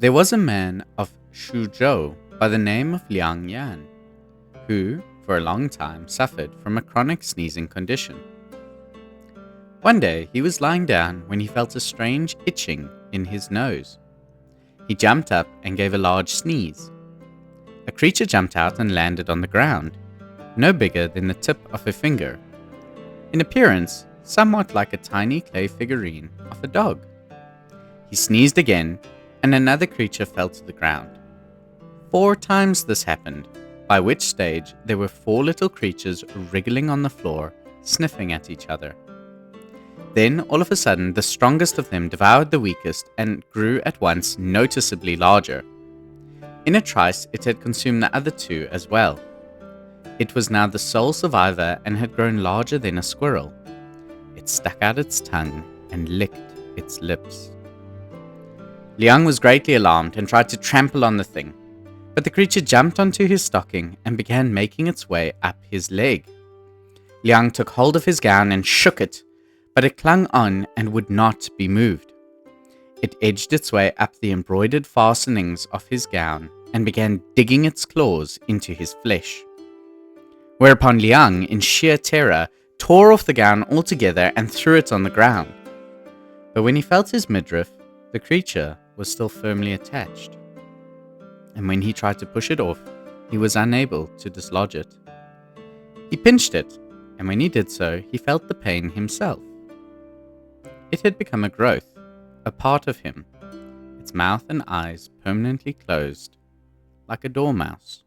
There was a man of Shuzhou by the name of Liang Yan, who, for a long time, suffered from a chronic sneezing condition. One day, he was lying down when he felt a strange itching in his nose. He jumped up and gave a large sneeze. A creature jumped out and landed on the ground, no bigger than the tip of a finger. In appearance, somewhat like a tiny clay figurine of a dog. He sneezed again, and another creature fell to the ground. 4 times this happened, by which stage there were 4 little creatures wriggling on the floor, sniffing at each other. Then, all of a sudden, the strongest of them devoured the weakest and grew at once noticeably larger. In a trice, it had consumed the other 2 as well. It was now the sole survivor and had grown larger than a squirrel. It stuck out its tongue and licked its lips. Liang was greatly alarmed and tried to trample on the thing, but the creature jumped onto his stocking and began making its way up his leg. Liang took hold of his gown and shook it, but it clung on and would not be moved. It edged its way up the embroidered fastenings of his gown and began digging its claws into his flesh. Whereupon Liang, in sheer terror, tore off the gown altogether and threw it on the ground. But when he felt his midriff, the creature was still firmly attached. And when he tried to push it off, he was unable to dislodge it. He pinched it, and when he did so, he felt the pain himself. It had become a growth, a part of him, its mouth and eyes permanently closed, like a dormouse.